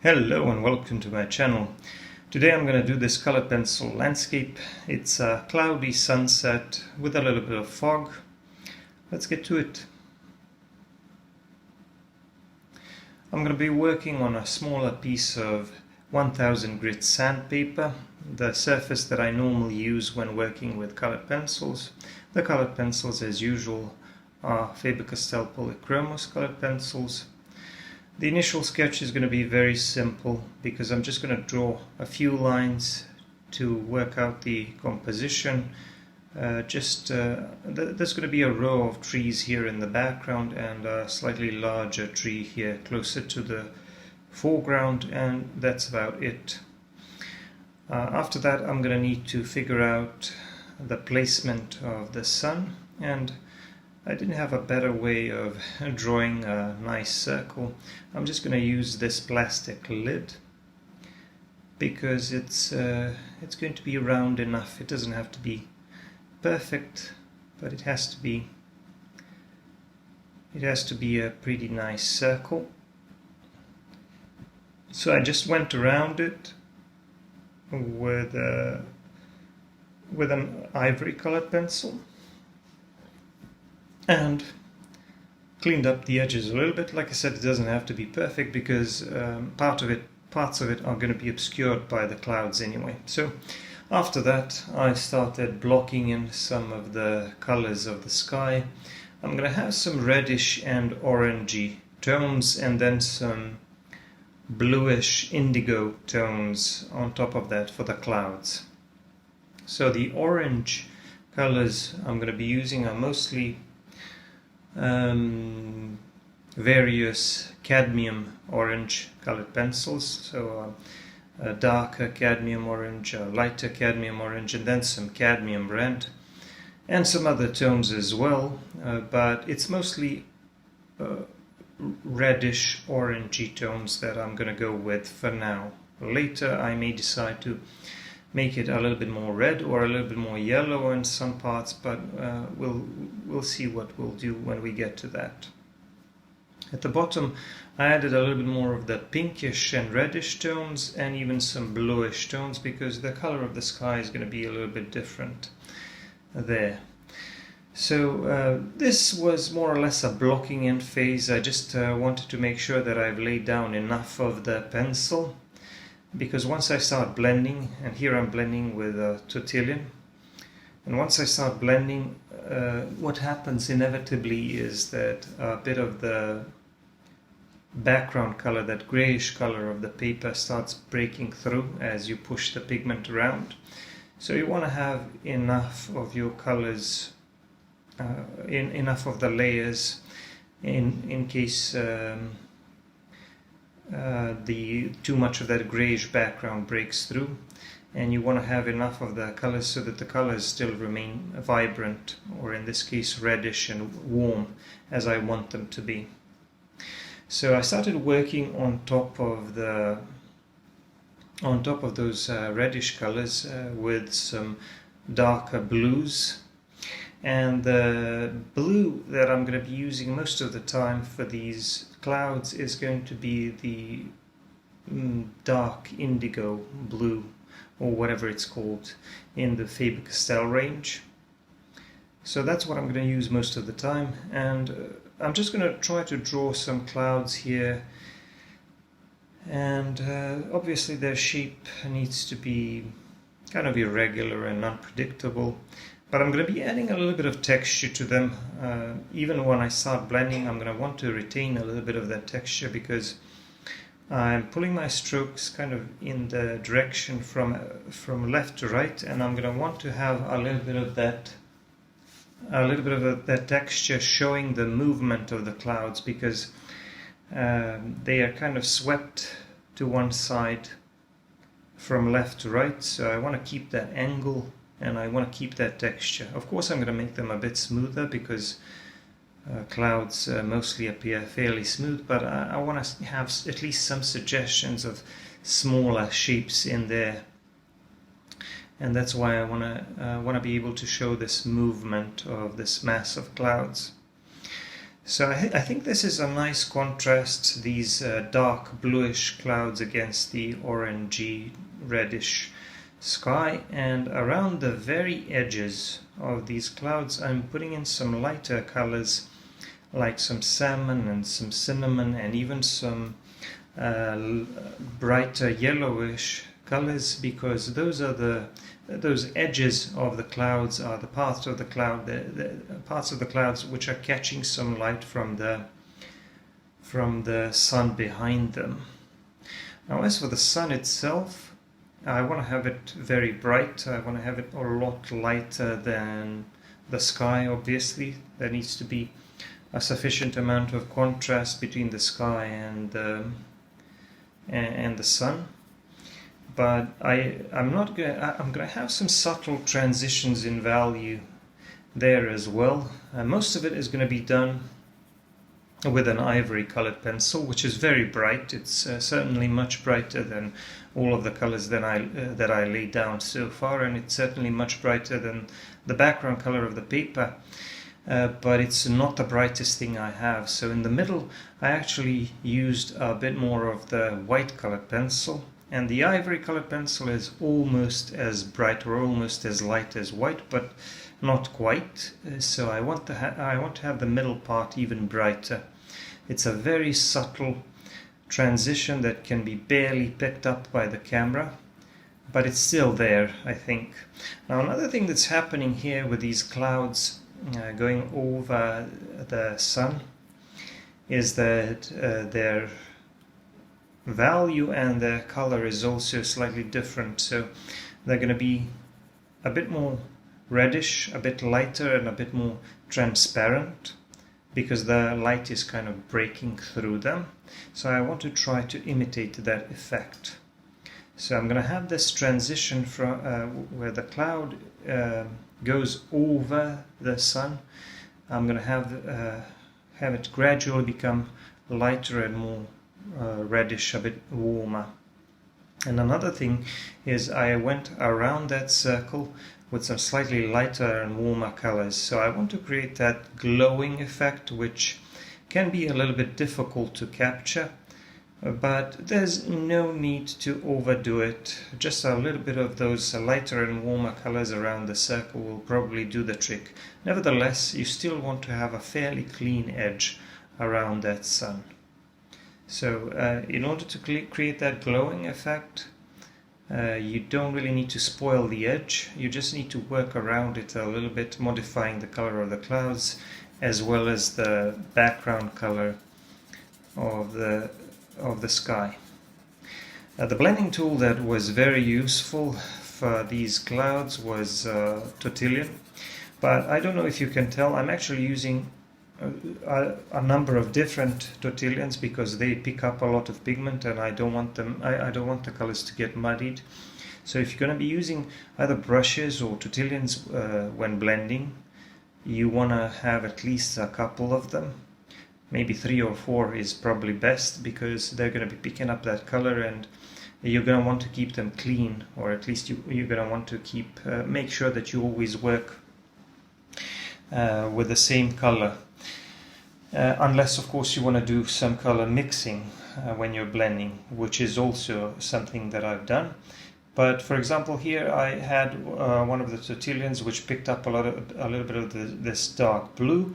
Hello and welcome to my channel. Today I'm going to do this color pencil landscape. It's a cloudy sunset with a little bit of fog. Let's get to it. I'm going to be working on a smaller piece of 1000 grit sandpaper, the surface that I normally use when working with colored pencils. The colored pencils, as usual, are Faber-Castell Polychromos colored pencils. The initial sketch is going to be very simple because I'm just going to draw a few lines to work out the composition. There's going to be a row of trees here in the background and a slightly larger tree here closer to the foreground, and that's about it. After that, I'm going to need to figure out the placement of the sun, and I didn't have a better way of drawing a nice circle. I'm just going to use this plastic lid because it's going to be round enough. It doesn't have to be perfect, but it has to be a pretty nice circle. So I just went around it with an ivory colored pencil and cleaned up the edges a little bit. Like I said, it doesn't have to be perfect because parts of it are going to be obscured by the clouds anyway. So after that, I started blocking in some of the colors of the sky. I'm going to have some reddish and orangey tones and then some bluish indigo tones on top of that for the clouds. So the orange colors I'm going to be using are mostly various cadmium orange colored pencils, so a darker cadmium orange, a lighter cadmium orange, and then some cadmium red and some other tones as well, but it's mostly reddish orangey tones that I'm going to go with for now. Later I may decide to make it a little bit more red or a little bit more yellow in some parts, but we'll see what we'll do when we get to that. At the bottom I added a little bit more of the pinkish and reddish tones and even some bluish tones because the color of the sky is going to be a little bit different there. So this was more or less a blocking in phase. I just wanted to make sure that I've laid down enough of the pencil, because once I start blending, and here I'm blending with a tortillon, and once I start blending, what happens inevitably is that a bit of the background color, that grayish color of the paper, starts breaking through as you push the pigment around. So you want to have enough of your colors, enough of the layers in case too much of that grayish background breaks through, and you want to have enough of the colors so that the colors still remain vibrant, or in this case reddish and warm as I want them to be. So I started working on top of those reddish colors with some darker blues, and the blue that I'm going to be using most of the time for these clouds is going to be the dark indigo blue, or whatever it's called, in the Faber-Castell range. So that's what I'm going to use most of the time, and I'm just going to try to draw some clouds here, and obviously their shape needs to be kind of irregular and unpredictable, but I'm going to be adding a little bit of texture to them. Even when I start blending, I'm going to want to retain a little bit of that texture because I'm pulling my strokes kind of in the direction from left to right, and I'm going to want to have a little bit of that texture showing the movement of the clouds, because they are kind of swept to one side from left to right, so I want to keep that angle and I want to keep that texture. Of course I'm going to make them a bit smoother because clouds mostly appear fairly smooth, but I want to have at least some suggestions of smaller shapes in there, and that's why I want to be able to show this movement of this mass of clouds. So I think this is a nice contrast, these dark bluish clouds against the orangey reddish sky, and around the very edges of these clouds I'm putting in some lighter colors like some salmon and some cinnamon and even some brighter yellowish colors, because those edges of the clouds are the parts of the parts of the clouds which are catching some light from the sun behind them. Now, as for the sun itself, I want to have it very bright. I want to have it a lot lighter than the sky. Obviously, there needs to be a sufficient amount of contrast between the sky and the sun. But I'm going to have some subtle transitions in value there as well. Most of it is going to be done with an ivory colored pencil, which is very bright. It's certainly much brighter than all of the colors that I laid down so far, and it's certainly much brighter than the background color of the paper. But it's not the brightest thing I have. So in the middle, I actually used a bit more of the white colored pencil, and the ivory colored pencil is almost as bright or almost as light as white, but not quite. So I want to have the middle part even brighter. It's a very subtle transition that can be barely picked up by the camera, but it's still there, I think. Now, another thing that's happening here with these clouds going over the sun is that their value and their color is also slightly different. So they're going to be a bit more reddish, a bit lighter, and a bit more transparent, because the light is kind of breaking through them. So I want to try to imitate that effect. So I'm going to have this transition from where the cloud goes over the sun. I'm going to have it gradually become lighter and more reddish, a bit warmer. And another thing is I went around that circle with some slightly lighter and warmer colors. So I want to create that glowing effect, which can be a little bit difficult to capture, but there's no need to overdo it. Just a little bit of those lighter and warmer colors around the circle will probably do the trick. Nevertheless, you still want to have a fairly clean edge around that sun. So in order to create that glowing effect, you don't really need to spoil the edge. You just need to work around it a little bit, modifying the color of the clouds as well as the background color of the sky. The blending tool that was very useful for these clouds was Tortillion, but I don't know if you can tell, I'm actually using a number of different Tortillions because they pick up a lot of pigment, and I don't want the colors to get muddied. So if you're going to be using either brushes or Tortillions when blending, you want to have at least a couple of them. Maybe 3 or 4 is probably best, because they're going to be picking up that color, and you're going to want to keep them clean, or at least you're going to want to make sure that you always work with the same color. Unless, of course, you want to do some color mixing when you're blending, which is also something that I've done. But for example, here I had one of the Tortillions which picked up a little bit of this dark blue,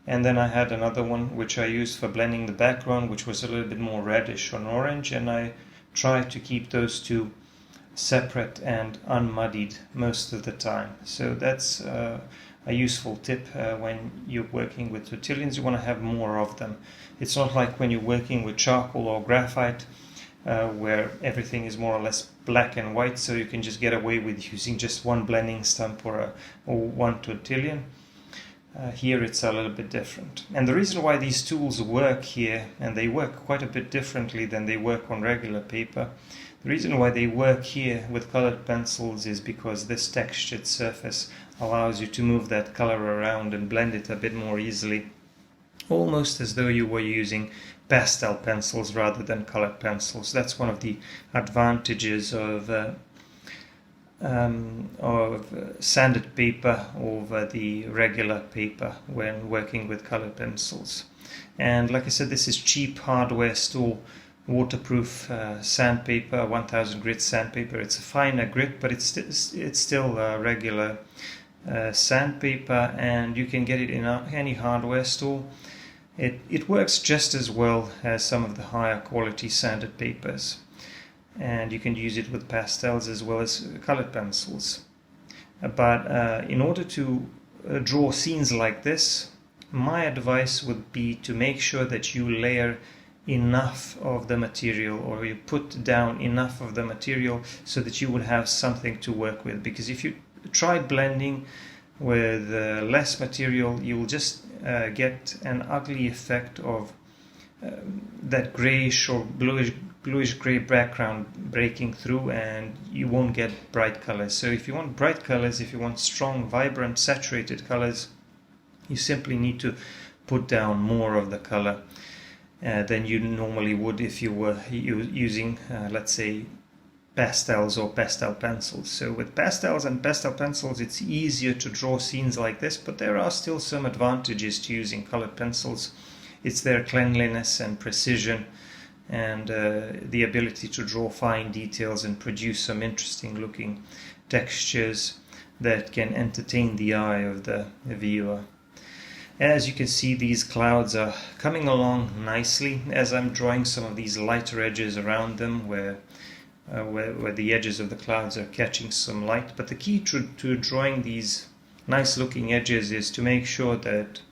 and then I had another one which I used for blending the background, which was a little bit more reddish on orange, and I tried to keep those two separate and unmuddied most of the time. So that's a useful tip when you're working with Tortillions. You want to have more of them. It's not like when you're working with charcoal or graphite, where everything is more or less black and white, so you can just get away with using just one blending stump or one Tortillion. Here it's a little bit different. And the reason why these tools work here, and they work quite a bit differently than they work on regular paper, the reason why they work here with colored pencils is because this textured surface allows you to move that color around and blend it a bit more easily, almost as though you were using pastel pencils rather than colored pencils. That's one of the advantages of sanded paper over the regular paper when working with colored pencils. And like I said, this is cheap hardware store waterproof sandpaper, 1000 grit sandpaper. It's a finer grit, but it's still regular sandpaper, and you can get it in any hardware store. It works just as well as some of the higher quality sanded papers, and you can use it with pastels as well as colored pencils. But in order to draw scenes like this, my advice would be to make sure that you layer enough of the material, or you put down enough of the material so that you would have something to work with. Because if you try blending with less material, you will just get an ugly effect of that grayish or bluish gray background breaking through, and you won't get bright colors. So if you want bright colors, if you want strong, vibrant, saturated colors, you simply need to put down more of the color than you normally would if you were using, let's say, pastels or pastel pencils. So with pastels and pastel pencils, it's easier to draw scenes like this, but there are still some advantages to using colored pencils. It's their cleanliness and precision, and the ability to draw fine details and produce some interesting looking textures that can entertain the eye of the viewer. As you can see, these clouds are coming along nicely as I'm drawing some of these lighter edges around them where the edges of the clouds are catching some light. But the key to drawing these nice looking edges is to make sure that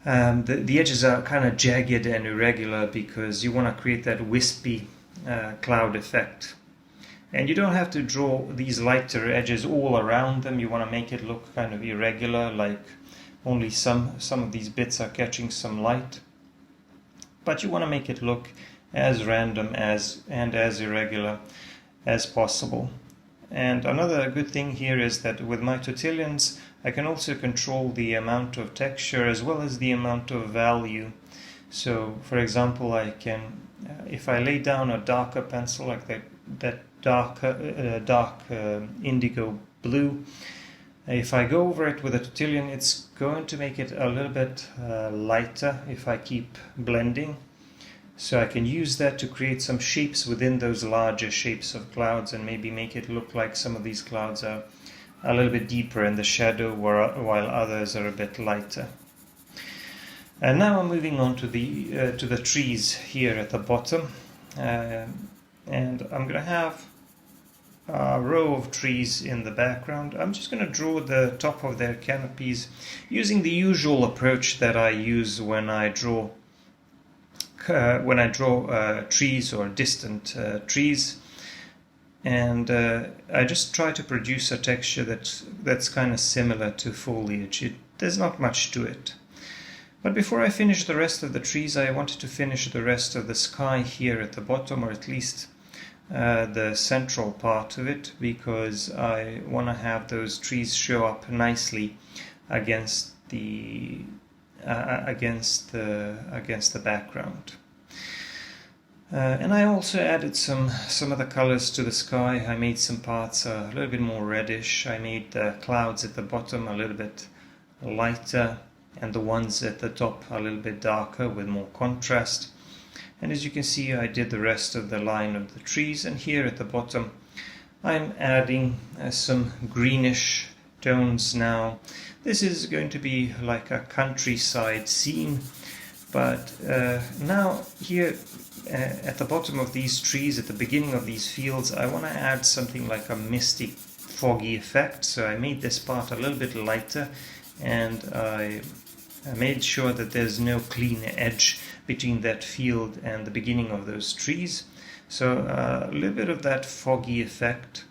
the edges are kind of jagged and irregular, because you want to create that wispy cloud effect. And you don't have to draw these lighter edges all around them. You want to make it look kind of irregular, like only some of these bits are catching some light. But you want to make it look as random and as irregular as possible. And another good thing here is that with my Tortillions, I can also control the amount of texture as well as the amount of value. So, for example, I can, if I lay down a darker pencil like that dark indigo blue, if I go over it with a Tortillion, it's going to make it a little bit lighter if I keep blending. So I can use that to create some shapes within those larger shapes of clouds, and maybe make it look like some of these clouds are a little bit deeper in the shadow while others are a bit lighter. And now I'm moving on to the trees here at the bottom, and I'm going to have a row of trees in the background. I'm just going to draw the top of their canopies using the usual approach that I use when I draw trees or distant trees, and I just try to produce a texture that's kind of similar to foliage. There's not much to it. But before I finish the rest of the trees, I wanted to finish the rest of the sky here at the bottom, or at least the central part of it, because I want to have those trees show up nicely against the background. And I also added some of the colors to the sky. I made some parts a little bit more reddish. I made the clouds at the bottom a little bit lighter, and the ones at the top a little bit darker with more contrast. And as you can see, I did the rest of the line of the trees, and here at the bottom I'm adding some greenish tones now. This is going to be like a countryside scene, but now here at the bottom of these trees, at the beginning of these fields, I want to add something like a misty, foggy effect. So I made this part a little bit lighter, and I made sure that there's no clean edge between that field and the beginning of those trees. So a little bit of that foggy effect.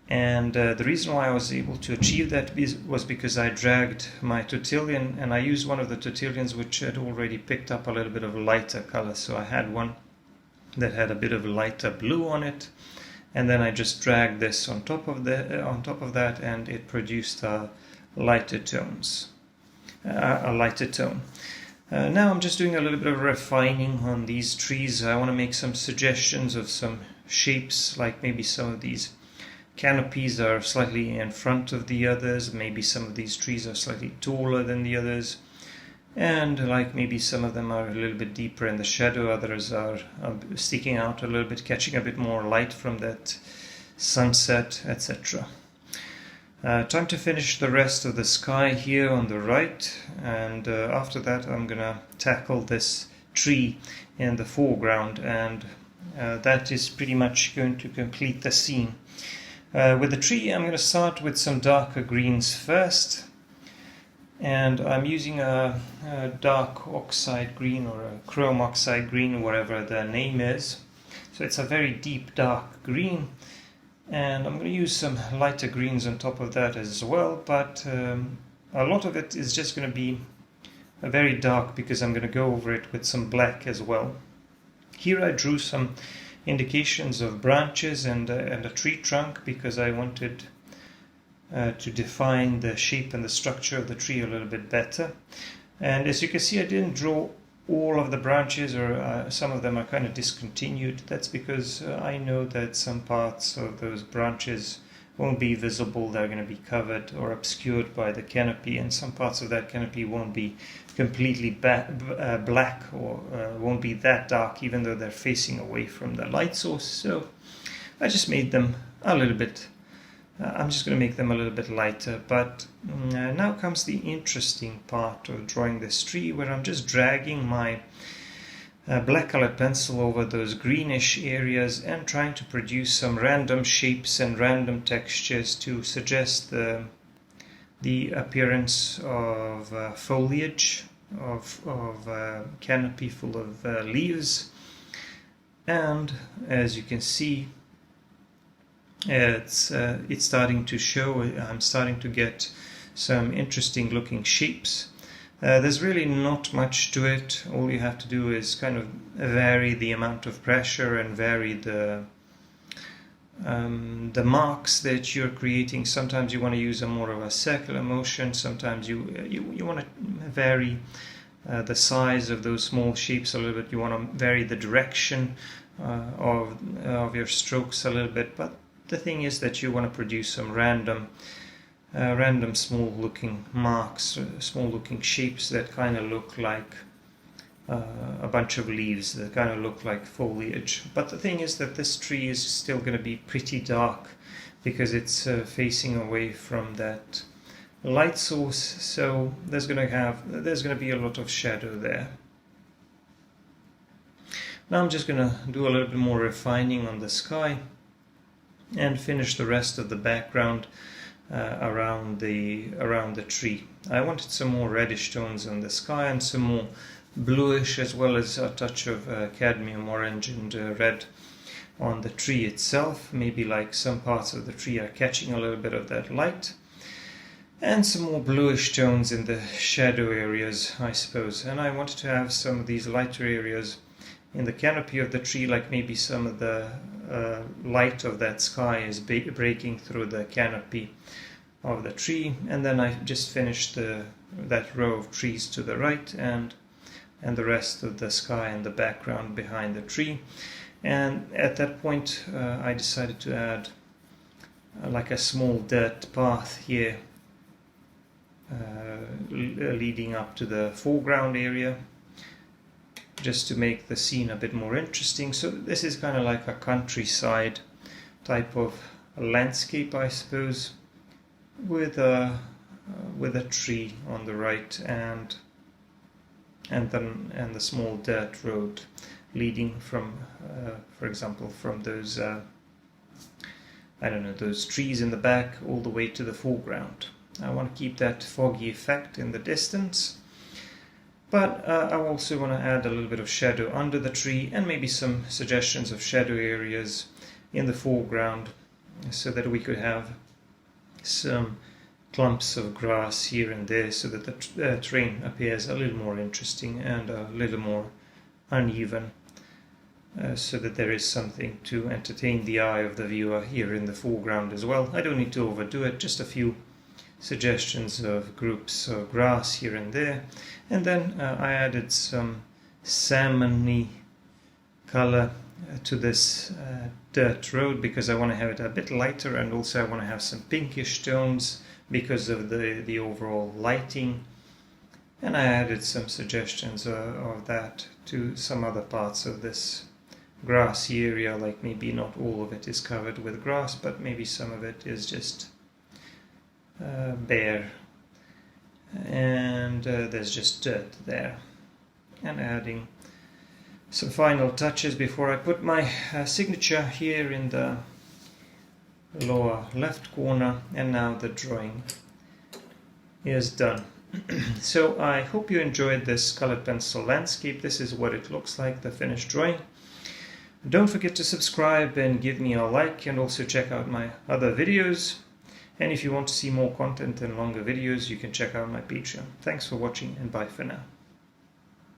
And the reason why I was able to achieve that was because I dragged my Tortillion, and I used one of the Tortillions which had already picked up a little bit of lighter color. So I had one that had a bit of lighter blue on it, and then I just dragged this on top of that, and it produced lighter tones, a lighter tone. Now I'm just doing a little bit of refining on these trees. I want to make some suggestions of some shapes, like maybe some of these canopies are slightly in front of the others, maybe some of these trees are slightly taller than the others. and like maybe some of them are a little bit deeper in the shadow, others are sticking out a little bit, catching a bit more light from that sunset, etc. Time to finish the rest of the sky here on the right, and after that I'm gonna tackle this tree in the foreground, and that is pretty much going to complete the scene. With the tree I'm going to start with some darker greens first, and I'm using a dark oxide green or a chrome oxide green, whatever the name is. So it's a very deep dark green, and I'm going to use some lighter greens on top of that as well, but a lot of it is just going to be very dark because I'm going to go over it with some black as well. Here I drew some indications of branches and a tree trunk because I wanted to define the shape and the structure of the tree a little bit better. And as you can see, I didn't draw all of the branches, or some of them are kind of discontinued. That's because I know that some parts of those branches won't be visible, they're going to be covered or obscured by the canopy, and some parts of that canopy won't be completely black or won't be that dark even though they're facing away from the light source. So I just made them a little bit, I'm just going to make them a little bit lighter. But now comes the interesting part of drawing this tree, where I'm just dragging my black colored pencil over those greenish areas and trying to produce some random shapes and random textures to suggest the appearance of foliage, of canopy full of leaves. And as you can see, it's starting to show. I'm starting to get some interesting looking shapes. There's really not much to it. All you have to do is kind of vary the amount of pressure and vary the marks that you're creating. Sometimes you want to use a more of a circular motion. Sometimes you want to vary the size of those small shapes a little bit. You want to vary the direction of your strokes a little bit. But the thing is that you want to produce some random small looking marks, small looking shapes that kind of look like a bunch of leaves, that kind of look like foliage. But the thing is that this tree is still going to be pretty dark because it's facing away from that light source, so there's going to be a lot of shadow there. Now I'm just going to do a little bit more refining on the sky and finish the rest of the background around the tree. I wanted some more reddish tones on the sky and some more bluish, as well as a touch of cadmium orange and red on the tree itself. Maybe like some parts of the tree are catching a little bit of that light, and some more bluish tones in the shadow areas, I suppose. And I wanted to have some of these lighter areas in the canopy of the tree, like maybe some of the light of that sky is breaking through the canopy of the tree. And then I just finished that row of trees to the right and the rest of the sky in the background behind the tree. And at that point I decided to add like a small dirt path here leading up to the foreground area, just to make the scene a bit more interesting. So this is kind of like a countryside type of landscape, I suppose, with a tree on the right and the small dirt road leading from, for example, from those I don't know, those trees in the back all the way to the foreground. I want to keep that foggy effect in the distance. But I also want to add a little bit of shadow under the tree and maybe some suggestions of shadow areas in the foreground, so that we could have some clumps of grass here and there, so that the terrain appears a little more interesting and a little more uneven, so that there is something to entertain the eye of the viewer here in the foreground as well. I don't need to overdo it, just a few suggestions of groups of grass here and there. And then I added some salmon-y color to this dirt road because I want to have it a bit lighter, and also I want to have some pinkish tones because of the overall lighting And I added some suggestions of that to some other parts of this grassy area, like maybe not all of it is covered with grass, but maybe some of it is just bare, and there's just dirt there. And adding some final touches before I put my signature here in the lower left corner, and now the drawing is done. So I hope you enjoyed this colored pencil landscape. This is what it looks like, the finished drawing. Don't forget to subscribe and give me a like, and also check out my other videos. And if you want to see more content and longer videos, you can check out my Patreon. Thanks for watching, and bye for now.